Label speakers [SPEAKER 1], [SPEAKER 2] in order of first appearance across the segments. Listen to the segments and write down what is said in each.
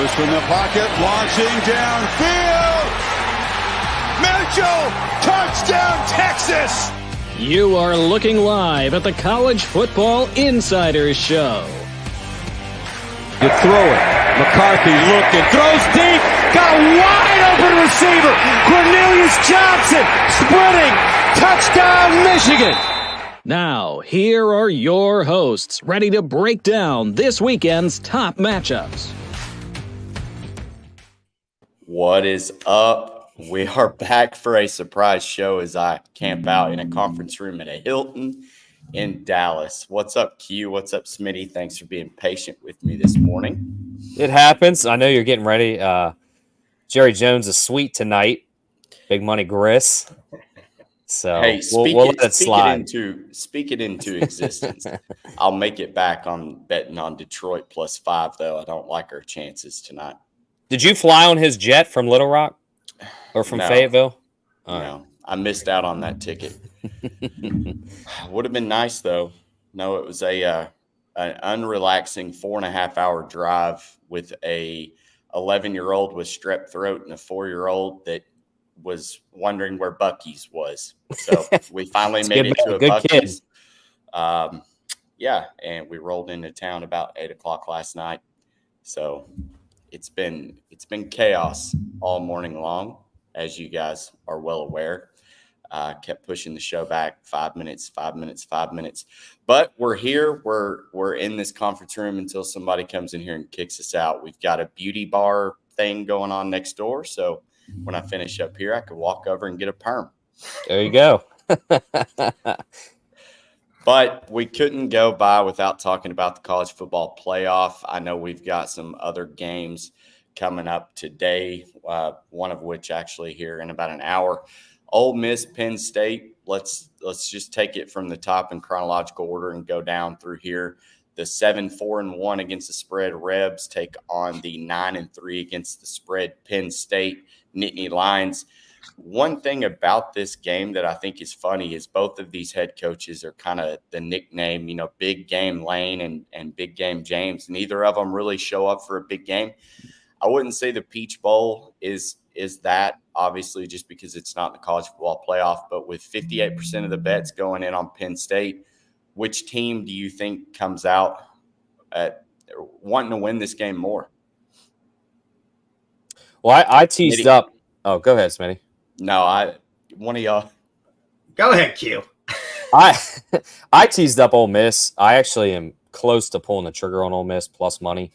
[SPEAKER 1] Throws from the pocket, launching downfield. Mitchell, touchdown, Texas.
[SPEAKER 2] You are looking live at the College Football Insiders Show.
[SPEAKER 3] You throw it. McCarthy looking, throws deep, got a wide open receiver. Cornelius Johnson sprinting, touchdown Michigan.
[SPEAKER 2] Now, here are your hosts, ready to break down this weekend's top matchups.
[SPEAKER 4] What is up? We are back for a surprise show as I camp out in a conference room at a Hilton in Dallas. What's up, Q? What's up, Smitty? Thanks for being patient with me this morning.
[SPEAKER 5] It happens. I know you're getting ready. Jerry Jones is sweet tonight. Big money Gris. So
[SPEAKER 4] hey,
[SPEAKER 5] we'll let it slide.
[SPEAKER 4] Speak it into existence. I'll make it back on betting on Detroit +5, though. I don't like our chances tonight.
[SPEAKER 5] Did you fly on his jet from Little Rock or from Fayetteville?
[SPEAKER 4] No, I missed out on that ticket. Would have been nice, though. No, it was an unrelaxing 4.5-hour drive with a 11-year-old with strep throat and a 4-year-old that was wondering where Buc-ee's was. So we finally made it to a Buc-ee's. And we rolled into town about 8 o'clock last night. So it's been chaos all morning long, as you guys are well aware. Kept pushing the show back 5 minutes. But we're here. We're in this conference room until somebody comes in here and kicks us out. We've got a beauty bar thing going on next door. So when I finish up here, I could walk over and get a perm.
[SPEAKER 5] There you go.
[SPEAKER 4] But we couldn't go by without talking about the college football playoff. I know we've got some other games coming up today, one of which actually here in about an hour. Ole Miss, Penn State. Let's just take it from the top in chronological order and go down through here. The 7-4-1 against the spread Rebs take on the 9-3 against the spread Penn State Nittany Lions. One thing about this game that I think is funny is both of these head coaches are kind of the nickname, Big Game Lane and Big Game James. Neither of them really show up for a big game. I wouldn't say the Peach Bowl is that, obviously, just because it's not the college football playoff. But with 58% of the bets going in on Penn State, which team do you think comes out at wanting to win this game more?
[SPEAKER 5] Well, I teased up. Oh, go ahead, Smitty.
[SPEAKER 4] No, one of y'all.
[SPEAKER 6] Go ahead, Q.
[SPEAKER 5] I teased up Ole Miss. I actually am close to pulling the trigger on Ole Miss plus money.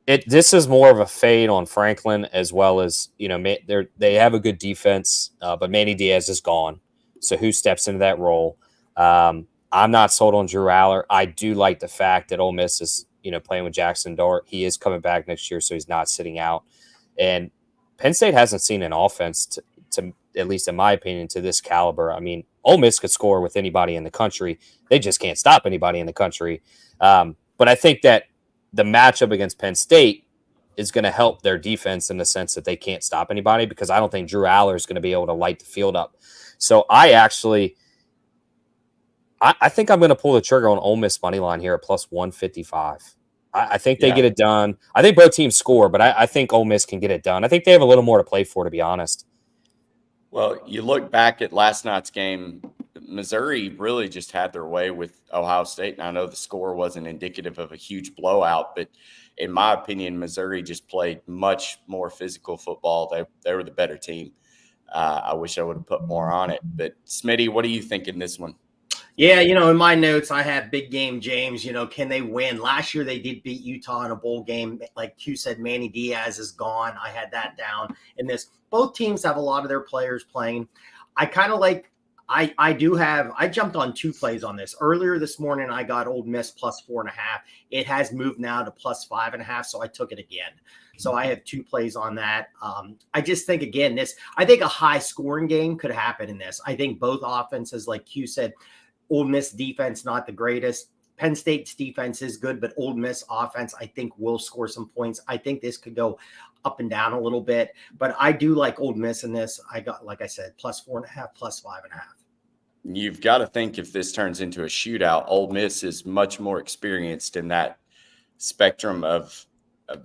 [SPEAKER 5] This is more of a fade on Franklin, as well as, they have a good defense, but Manny Diaz is gone. So who steps into that role? I'm not sold on Drew Aller. I do like the fact that Ole Miss is, playing with Jackson Dart. He is coming back next year, so he's not sitting out. And Penn State hasn't seen an offense to at least in my opinion, to this caliber. I mean, Ole Miss could score with anybody in the country. They just can't stop anybody in the country. But I think that the matchup against Penn State is going to help their defense in the sense that they can't stop anybody, because I don't think Drew Aller is going to be able to light the field up. So I think I'm going to pull the trigger on Ole Miss money line here at plus 155. I think they get it done. I think both teams score, but I think Ole Miss can get it done. I think they have a little more to play for, to be honest.
[SPEAKER 4] Well, you look back at last night's game, Missouri really just had their way with Ohio State. And I know the score wasn't indicative of a huge blowout, but in my opinion, Missouri just played much more physical football. They were the better team. I wish I would have put more on it. But, Smitty, what do you think in this one?
[SPEAKER 6] Yeah, in my notes, I have Big Game James. Can they win? Last year, they did beat Utah in a bowl game. Like Q said, Manny Diaz is gone. I had that down in this. Both teams have a lot of their players playing. I kind of like – I jumped on 2 plays on this. Earlier this morning, I got Ole Miss plus 4.5. It has moved now to plus 5.5, so I took it again. So I have 2 plays on that. I just think, again, I think a high-scoring game could happen in this. I think both offenses, like Q said – Ole Miss defense, not the greatest. Penn State's defense is good, but Ole Miss offense, I think, will score some points. I think this could go up and down a little bit, but I do like Ole Miss in this. I got, like I said, plus 4.5, plus 5.5.
[SPEAKER 4] You've got to think if this turns into a shootout, Ole Miss is much more experienced in that spectrum of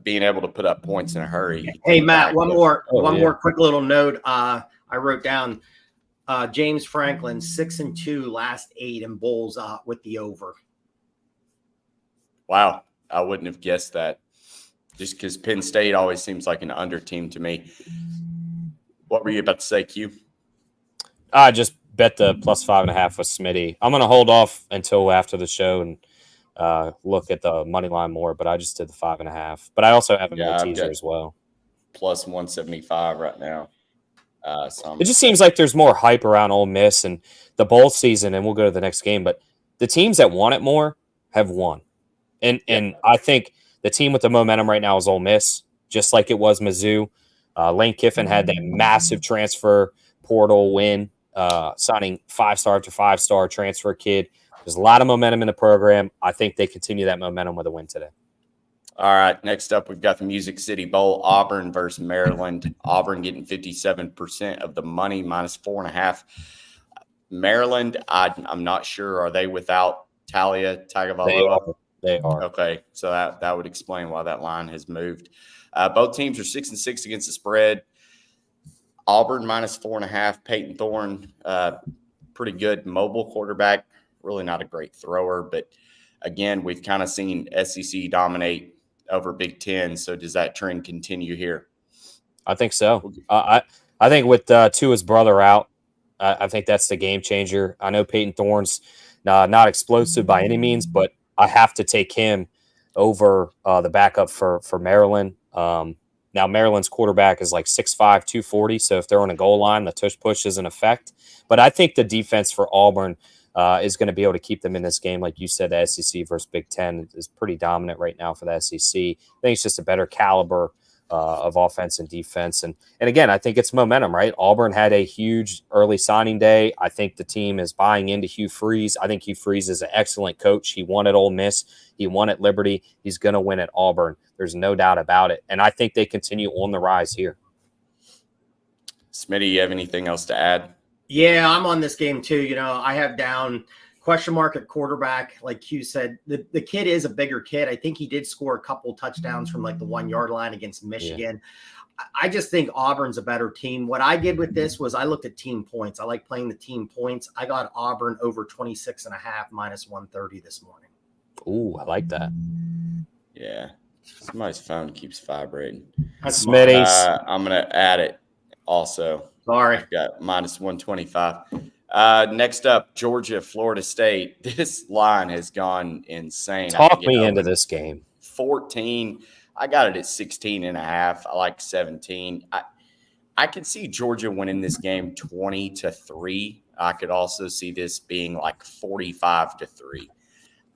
[SPEAKER 4] being able to put up points in a hurry.
[SPEAKER 6] Hey, Matt, one more quick little note. I wrote down James Franklin 6-2 last 8 in bowls with the over.
[SPEAKER 4] Wow, I wouldn't have guessed that. Just because Penn State always seems like an under team to me. What were you about to say, Q?
[SPEAKER 5] I just bet the plus 5.5 with Smitty. I'm going to hold off until after the show and look at the money line more, but I just did the 5.5. But I also have a teaser as well.
[SPEAKER 4] Plus 175 right now.
[SPEAKER 5] It just seems like there's more hype around Ole Miss and the bowl season, and we'll go to the next game. But the teams that want it more have won. And I think the team with the momentum right now is Ole Miss, just like it was Mizzou. Lane Kiffin had that massive transfer portal win, signing 5-star after 5-star transfer kid. There's a lot of momentum in the program. I think they continue that momentum with a win today.
[SPEAKER 4] All right, next up, we've got the Music City Bowl, Auburn versus Maryland. Auburn getting 57% of the money, minus 4.5. Maryland, I'm not sure. Are they without Talia Tagovailoa?
[SPEAKER 5] They are.
[SPEAKER 4] Okay, so that would explain why that line has moved. Both teams are 6-6 against the spread. Auburn minus 4.5. Peyton Thorne, pretty good mobile quarterback. Really not a great thrower, but again, we've kind of seen SEC dominate over Big Ten. So does that trend continue here?
[SPEAKER 5] I think so. I think with Tua's brother out, I think that's the game changer. I know Peyton Thorne's not explosive by any means, but I have to take him over the backup for Maryland. Now, Maryland's quarterback is like 6'5", 240, so if they're on a goal line, the tush push is in effect. But I think the defense for Auburn is going to be able to keep them in this game. Like you said, the SEC versus Big Ten is pretty dominant right now for the SEC. I think it's just a better caliber of offense and defense. And again, I think it's momentum, right? Auburn had a huge early signing day. I think the team is buying into Hugh Freeze. I think Hugh Freeze is an excellent coach. He won at Ole Miss. He won at Liberty. He's going to win at Auburn. There's no doubt about it. And I think they continue on the rise here.
[SPEAKER 4] Smitty, you have anything else to add?
[SPEAKER 6] Yeah, I'm on this game too. You know, I have down question mark at quarterback. Like Q said, the kid is a bigger kid. I think he did score a couple touchdowns from like the 1-yard line against Michigan. Yeah. I just think Auburn's a better team. What I did with this was I looked at team points. I like playing the team points. I got Auburn over 26.5 minus 130 this morning.
[SPEAKER 5] Ooh, I like that.
[SPEAKER 4] Yeah. Somebody's phone keeps vibrating.
[SPEAKER 5] Smitty's.
[SPEAKER 4] I'm going to add it also.
[SPEAKER 6] Sorry.
[SPEAKER 4] I've got minus 125. Next up, Georgia, Florida State. This line has gone insane.
[SPEAKER 5] Talk me into this game.
[SPEAKER 4] 14. I got it at 16.5. I like 17. I could see Georgia winning this game 20-3. I could also see this being like 45-3.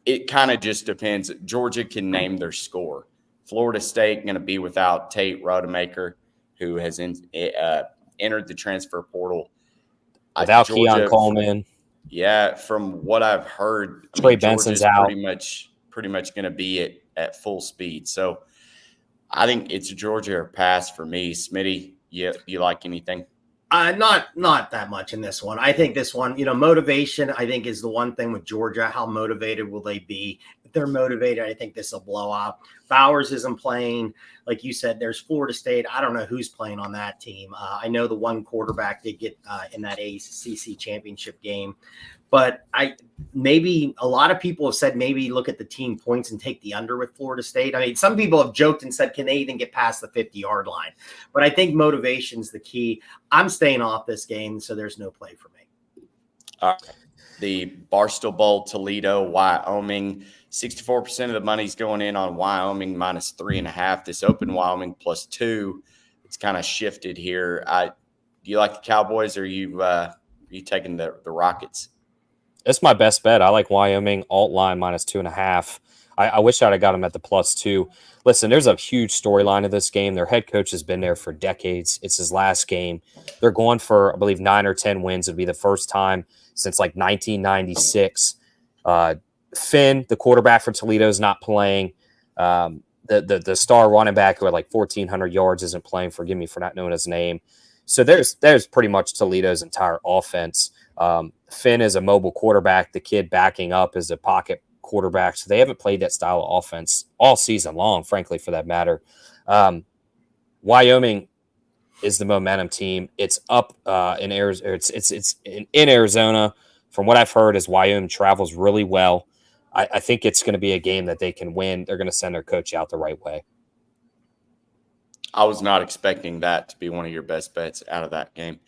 [SPEAKER 4] It kind of just depends. Georgia can name their score. Florida State going to be without Tate Rodemaker, who has entered the transfer portal.
[SPEAKER 5] Without Keon Coleman.
[SPEAKER 4] Yeah, from what I've heard,
[SPEAKER 5] Trey Benson's out.
[SPEAKER 4] Pretty much going to be at full speed. So I think it's Georgia or pass for me. Smitty, you like anything?
[SPEAKER 6] Not that much in this one. I think this one, motivation, I think is the one thing with Georgia. How motivated will they be? If they're motivated, I think this will blow out. Bowers isn't playing. Like you said, there's Florida State. I don't know who's playing on that team. I know the one quarterback did get in that ACC championship game. But maybe a lot of people have said maybe look at the team points and take the under with Florida State. I mean, some people have joked and said, can they even get past the 50-yard line? But I think motivation's the key. I'm staying off this game, so there's no play for me.
[SPEAKER 4] The Barstool Bowl, Toledo, Wyoming. 64% of the money's going in on Wyoming minus 3.5. This open Wyoming plus 2. It's kind of shifted here. Do you like the Cowboys, or are you taking the Rockets?
[SPEAKER 5] It's my best bet. I like Wyoming alt line minus 2.5. I wish I'd have got them at the plus 2. Listen, there's a huge storyline of this game. Their head coach has been there for decades. It's his last game. They're going for, I believe, 9 or 10 wins. It'd be the first time since like 1996. Finn, the quarterback for Toledo, is not playing. The star running back who had like 1,400 yards isn't playing. Forgive me for not knowing his name. So there's pretty much Toledo's entire offense. Finn is a mobile quarterback. The kid backing up is a pocket quarterback, so they haven't played that style of offense all season long, frankly, for that matter. Wyoming is the momentum team. It's up in Arizona. It's in Arizona. From what I've heard, is Wyoming travels really well. I think it's going to be a game that they can win. They're going to send their coach out the right way.
[SPEAKER 4] I was not expecting that to be one of your best bets out of that game.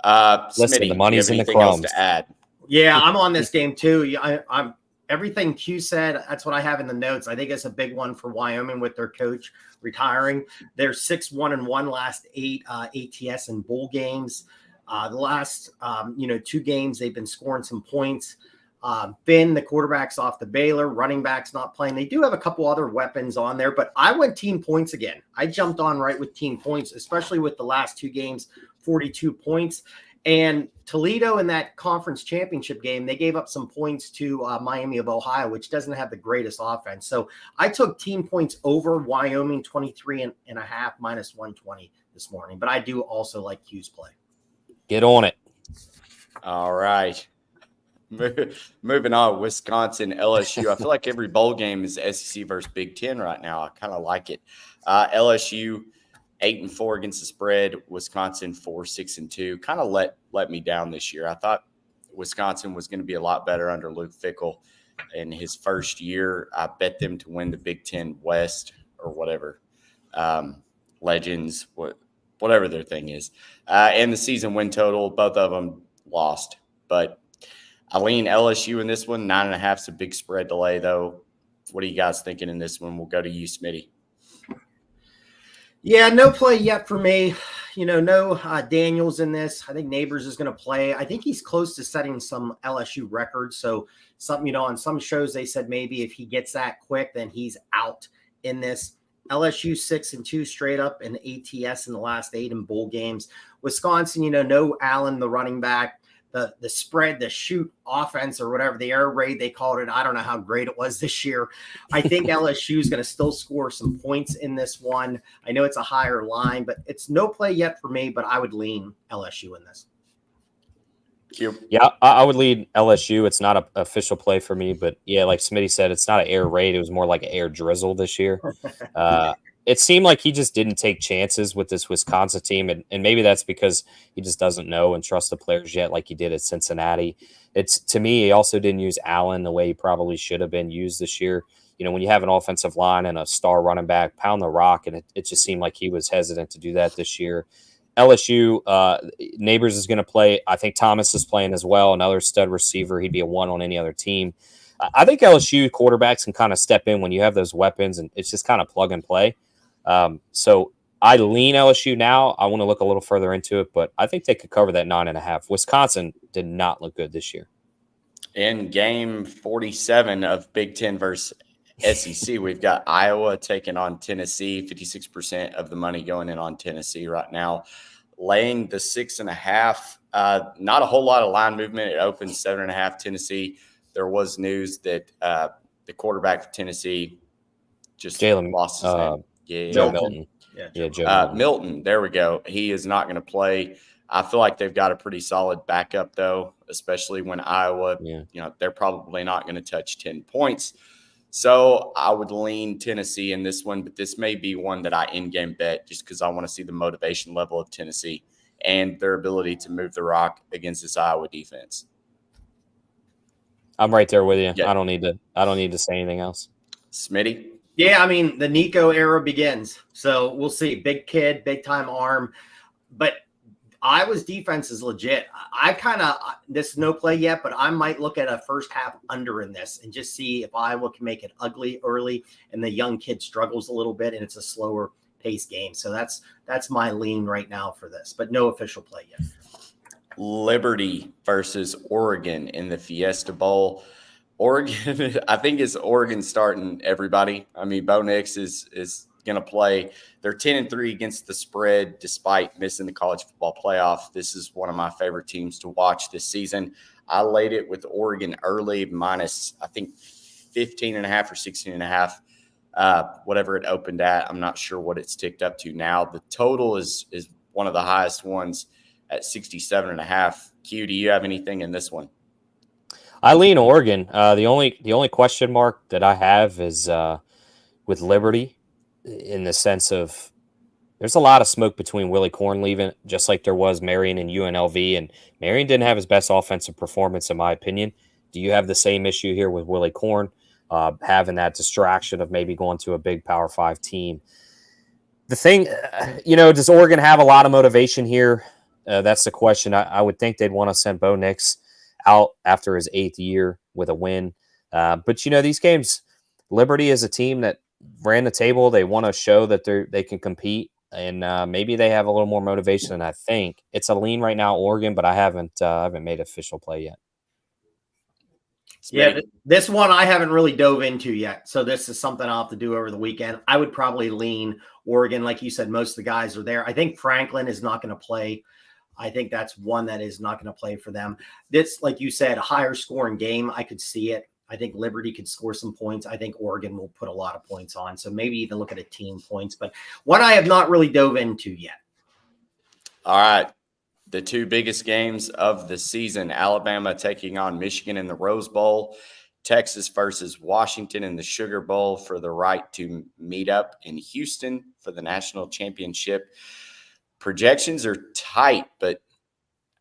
[SPEAKER 5] Listen,
[SPEAKER 4] Smitty,
[SPEAKER 5] the money's
[SPEAKER 4] do you
[SPEAKER 5] in
[SPEAKER 4] have
[SPEAKER 5] the
[SPEAKER 4] anything else
[SPEAKER 5] crumbs.
[SPEAKER 4] to add?
[SPEAKER 6] Yeah, I'm on this game too. I'm everything Q said. That's what I have in the notes. I think it's a big one for Wyoming with their coach retiring. They're 6-1-1 last 8 ATS and bowl games. The last 2 games they've been scoring some points. Finn, the quarterback's off the Baylor, running back's not playing. They do have a couple other weapons on there, but I went team points again. I jumped on right with team points, especially with the last 2 games, 42 points. And Toledo in that conference championship game, they gave up some points to Miami of Ohio, which doesn't have the greatest offense. So I took team points over Wyoming 23.5 minus 120 this morning. But I do also like Q's play.
[SPEAKER 5] Get on it.
[SPEAKER 4] All right. Moving on, Wisconsin, LSU. I feel like every bowl game is SEC versus Big Ten right now. I kind of like it. LSU 8-4 against the spread. Wisconsin 4-6-2. Kind of let me down this year. I thought Wisconsin was going to be a lot better under Luke Fickell in his first year. I bet them to win the Big Ten West or whatever. Legends, whatever their thing is. And the season win total, both of them lost. But I lean LSU in this one. 9.5 is a big spread delay, though. What are you guys thinking in this one? We'll go to you, Smitty.
[SPEAKER 6] Yeah, no play yet for me. No Daniels in this. I think Neighbors is going to play. I think he's close to setting some LSU records. So on some shows they said maybe if he gets that quick, then he's out in this. LSU 6-2 straight up in ATS in the last 8 in bowl games. Wisconsin, no Allen, the running back. The spread, the shoot offense or whatever, the air raid they called it. I don't know how great it was this year. I think LSU is going to still score some points in this one. I know it's a higher line, but it's no play yet for me, but I would lean LSU in this.
[SPEAKER 5] Yeah, I would lead LSU. It's not an official play for me, but yeah, like Smitty said, it's not an air raid. It was more like an air drizzle this year. It seemed like he just didn't take chances with this Wisconsin team, and maybe that's because he just doesn't know and trust the players yet like he did at Cincinnati. To me, he also didn't use Allen the way he probably should have been used this year. When you have an offensive line and a star running back, pound the rock, and it just seemed like he was hesitant to do that this year. LSU, Neighbors is going to play. I think Thomas is playing as well, another stud receiver. He'd be a 1 on any other team. I think LSU quarterbacks can kind of step in when you have those weapons, and it's just kind of plug and play. So I lean LSU now. I want to look a little further into it, but I think they could cover that 9.5. Wisconsin did not look good this year.
[SPEAKER 4] In game 47 of Big Ten versus SEC, we've got Iowa taking on Tennessee. 56% of the money going in on Tennessee right now. Laying the 6.5. Not a whole lot of line movement. It opened 7.5 Tennessee. There was news that the quarterback for Tennessee just lost his name. Yeah,
[SPEAKER 5] Joe Milton.
[SPEAKER 6] Yeah,
[SPEAKER 5] Joe
[SPEAKER 4] Milton. There we go. He is not going to play. I feel like they've got a pretty solid backup, though, especially when Iowa, they're probably not going to touch 10 points. So I would lean Tennessee in this one, but this may be one that I in-game bet just because I want to see the motivation level of Tennessee and their ability to move the rock against this Iowa defense.
[SPEAKER 5] I'm right there with you.
[SPEAKER 4] Yeah.
[SPEAKER 5] I don't need to say anything else.
[SPEAKER 4] Smitty?
[SPEAKER 6] Yeah, I mean, the Nico era begins. So we'll see. Big kid, big time arm. But Iowa's defense is legit. This is no play yet, but I might look at a first half under in this and just see if Iowa can make it ugly early and the young kid struggles a little bit and it's a slower pace game. So that's my lean right now for this, but no official play yet.
[SPEAKER 4] Liberty versus Oregon in the Fiesta Bowl. Oregon, I think it's Oregon starting everybody. I mean, Bo Nix is going to play. They're 10-3 against the spread despite missing the college football playoff. This is one of my favorite teams to watch this season. I laid it with Oregon early minus, I think, 15.5 or 16.5, whatever it opened at. I'm not sure what it's ticked up to now. The total is one of the highest ones at 67.5. Q, do you have anything in this one?
[SPEAKER 5] I lean Oregon. The only question mark that I have is with Liberty, in the sense of there's a lot of smoke between Willie Corn leaving, just like there was Marion and UNLV, and Marion didn't have his best offensive performance, in my opinion. Do you have the same issue here with Willie Corn, having that distraction of maybe going to a big Power 5 team? The thing, does Oregon have a lot of motivation here? That's the question. I would think they'd want to send Bo Nix out after his 8th year with a win. But these games, Liberty is a team that ran the table. They want to show that they can compete, and maybe they have a little more motivation than I think. It's a lean right now, Oregon, but I haven't made official play yet.
[SPEAKER 6] Yeah, this one I haven't really dove into yet. So this is something I'll have to do over the weekend. I would probably lean Oregon. Like you said, most of the guys are there. I think Franklin is not going to play. I think that's one that is not going to play for them. This, like you said, a higher scoring game. I could see it. I think Liberty could score some points. I think Oregon will put a lot of points on. So maybe even look at a team points. But one I have not really dove into yet.
[SPEAKER 4] All right. The two biggest games of the season, Alabama taking on Michigan in the Rose Bowl, Texas versus Washington in the Sugar Bowl for the right to meet up in Houston for the national championship. Projections are tight, but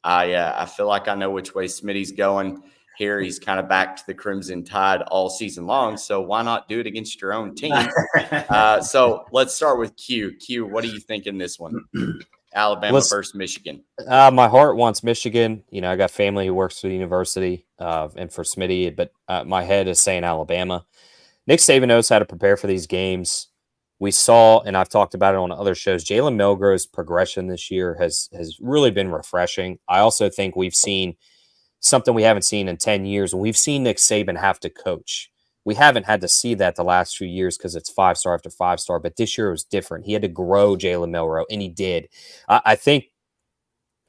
[SPEAKER 4] I feel like I know which way Smitty's going here. He's kind of back to the Crimson Tide all season long, so why not do it against your own team? So let's start with Q. Q, what do you think in this one? Alabama versus Michigan.
[SPEAKER 5] My heart wants Michigan. I got family who works for the university and for Smitty, but my head is saying Alabama. Nick Saban knows how to prepare for these games. We saw, and I've talked about it on other shows, Jalen Milgrove's progression this year has really been refreshing. I also think we've seen something we haven't seen in 10 years. We've seen Nick Saban have to coach. We haven't had to see that the last few years because it's 5-star after 5-star, but this year was different. He had to grow Jalen Milroe, and he did. I think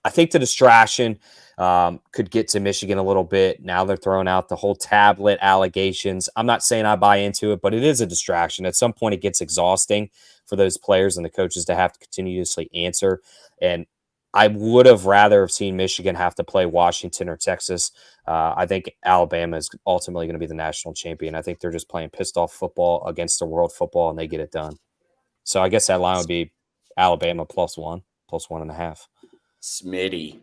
[SPEAKER 5] the distraction could get to Michigan a little bit. Now they're throwing out the whole tablet allegations. I'm not saying I buy into it, but it is a distraction. At some point, it gets exhausting for those players and the coaches to have to continuously answer. And I would have rather have seen Michigan have to play Washington or Texas. I think Alabama is ultimately going to be the national champion. I think they're just playing pissed off football against the world football, and they get it done. So I guess that line would be Alabama +1, +1.5.
[SPEAKER 4] Smitty.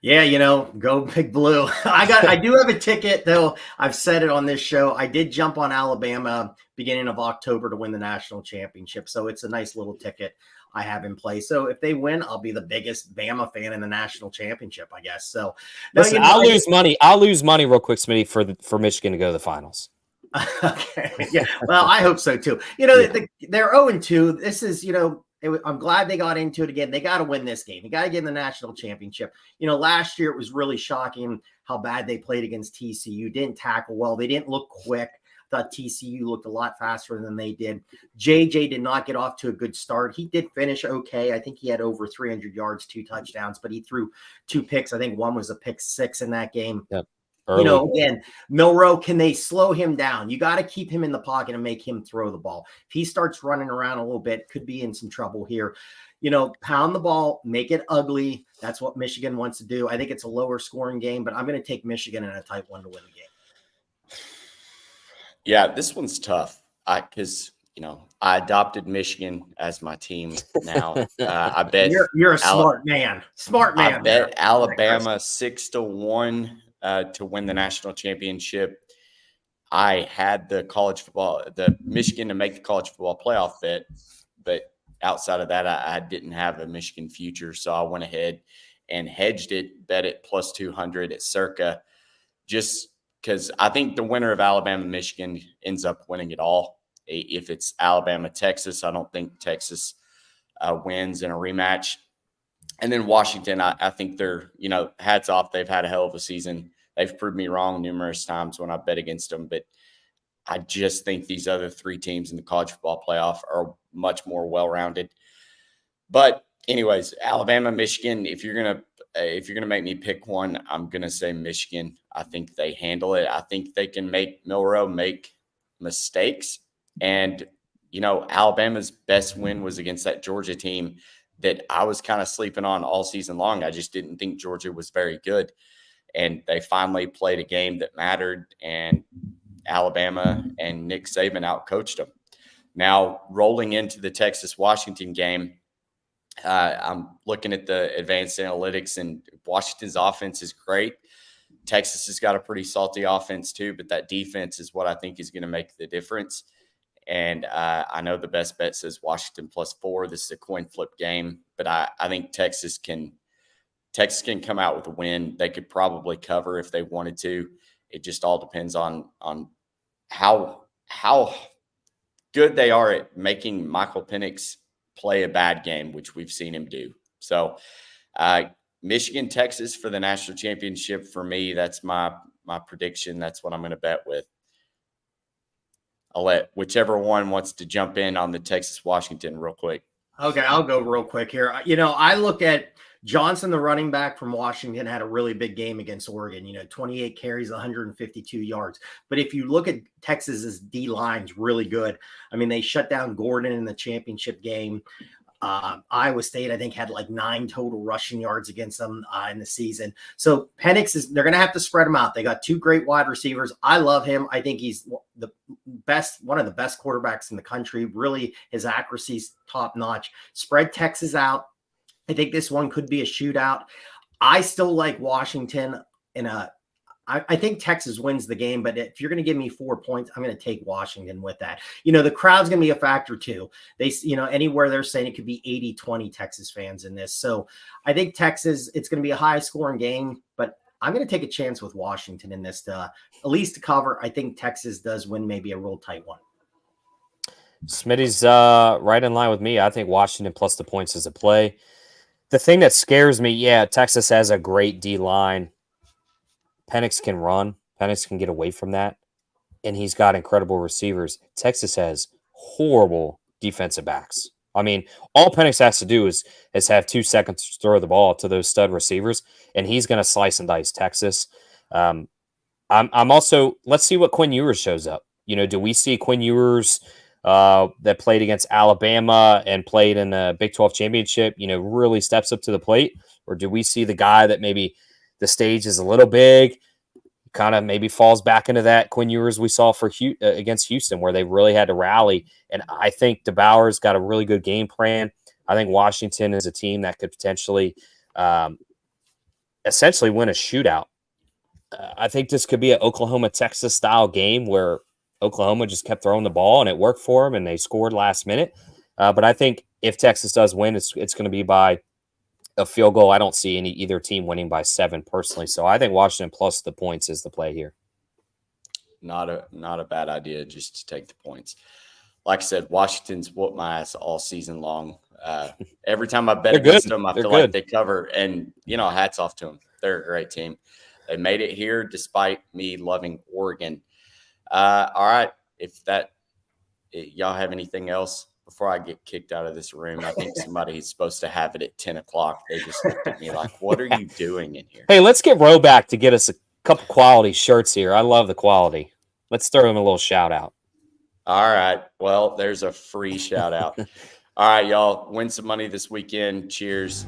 [SPEAKER 6] Yeah, go Big Blue. I do have a ticket, though. I've said it on this show. I did jump on Alabama beginning of October to win the national championship. So it's a nice little ticket I have in play. So if they win, I'll be the biggest Bama fan in the national championship, I guess. So
[SPEAKER 5] listen, I'll lose money. I'll lose money real quick, Smitty, for Michigan to go to the finals.
[SPEAKER 6] Okay. Yeah. Well, I hope so too. They're 0-2. This is, I'm glad they got into it again. They got to win this game. You got to get in the national championship. Last year it was really shocking how bad they played against TCU. Didn't tackle well. They didn't look quick. Thought TCU looked a lot faster than they did. JJ did not get off to a good start. He did finish okay. I think he had over 300 yards, 2 touchdowns, but he threw 2 picks. I think one was a pick 6 in that game.
[SPEAKER 5] Yep.
[SPEAKER 6] Again, Milroe, can they slow him down? You got to keep him in the pocket and make him throw the ball. If he starts running around a little bit, could be in some trouble here. Pound the ball, make it ugly. That's what Michigan wants to do. I think it's a lower scoring game, but I'm going to take Michigan in a tight one to win the game.
[SPEAKER 4] Yeah, this one's tough because I adopted Michigan as my team now. I bet
[SPEAKER 6] you're a smart man. Smart man.
[SPEAKER 4] I bet Alabama 6-1 to win the national championship. I had the Michigan to make the college football playoff bet, but outside of that, I didn't have a Michigan future, so I went ahead and hedged it, bet it +200 at Circa, just because I think the winner of Alabama-Michigan ends up winning it all. If it's Alabama-Texas, I don't think Texas wins in a rematch. And then Washington, I think they're, hats off. They've had a hell of a season. They've proved me wrong numerous times when I bet against them. But I just think these other 3 teams in the college football playoff are much more well-rounded. But anyways, Alabama, Michigan, if you're gonna make me pick one, I'm gonna say Michigan. I think they handle it. I think they can make Milroe make mistakes. And, Alabama's best win was against that Georgia team that I was kind of sleeping on all season long. I just didn't think Georgia was very good. and they finally played a game that mattered, and Alabama and Nick Saban outcoached them. Now, rolling into the Texas-Washington game, I'm looking at the advanced analytics, and Washington's offense is great. Texas has got a pretty salty offense too, but that defense is what I think is going to make the difference. And I know the best bet says Washington +4. This is a coin flip game, but I think Texas can come out with a win. They could probably cover if they wanted to. It just all depends on how good they are at making Michael Penix play a bad game, which we've seen him do. So Michigan, Texas for the national championship for me. That's my prediction. That's what I'm going to bet with. I'll let whichever one wants to jump in on the Texas-Washington real quick.
[SPEAKER 6] Okay, I'll go real quick here. I look at Johnson, the running back from Washington, had a really big game against Oregon, 28 carries, 152 yards. But if you look at Texas's D line's really good. I mean, they shut down Gordon in the championship game. Iowa State, I think, had like 9 total rushing yards against them in the season. So Penix they're going to have to spread him out. They got 2 great wide receivers. I love him. I think he's one of the best quarterbacks in the country. Really, his accuracy's top notch. Spread Texas out. I think this one could be a shootout. I still like Washington I think Texas wins the game, but if you're going to give me 4 points, I'm going to take Washington with that. The crowd's going to be a factor too. They, anywhere they're saying it could be 80-20 Texas fans in this. So I think Texas, it's going to be a high scoring game, but I'm going to take a chance with Washington in this at least to cover. I think Texas does win maybe a real tight one.
[SPEAKER 5] Smitty's right in line with me. I think Washington plus the points is a play. The thing that scares me, Texas has a great D line. Penix can run. Penix can get away from that. And he's got incredible receivers. Texas has horrible defensive backs. I mean, all Penix has to do is have 2 seconds to throw the ball to those stud receivers, and he's going to slice and dice Texas. I'm also, let's see what Quinn Ewers shows up. Do we see Quinn Ewers that played against Alabama and played in the Big 12 championship, really steps up to the plate? Or do we see the guy that maybe the stage is a little big, kind of maybe falls back into that Quinn Ewers we saw for against Houston, where they really had to rally? And I think DeBauer's got a really good game plan. I think Washington is a team that could potentially essentially win a shootout. I think this could be an Oklahoma-Texas style game where Oklahoma just kept throwing the ball and it worked for them and they scored last minute. But I think if Texas does win, it's going to be by a field goal. I don't see either team winning by 7 personally. So I think Washington plus the points is the play here.
[SPEAKER 4] Not a bad idea just to take the points. Like I said, Washington's whooped my ass all season long. Every time I bet against them, I feel like they cover. And, hats off to them. They're a great team. They made it here despite me loving Oregon. All right. Y'all have anything else before I get kicked out of this room? I think somebody's supposed to have it at 10 o'clock. They just looked at me like, what are you doing in here?
[SPEAKER 5] Hey, let's get Roe back to get us a couple quality shirts here. I love the quality. Let's throw him a little shout out.
[SPEAKER 4] All right. Well, there's a free shout out. All right, y'all. Win some money this weekend. Cheers.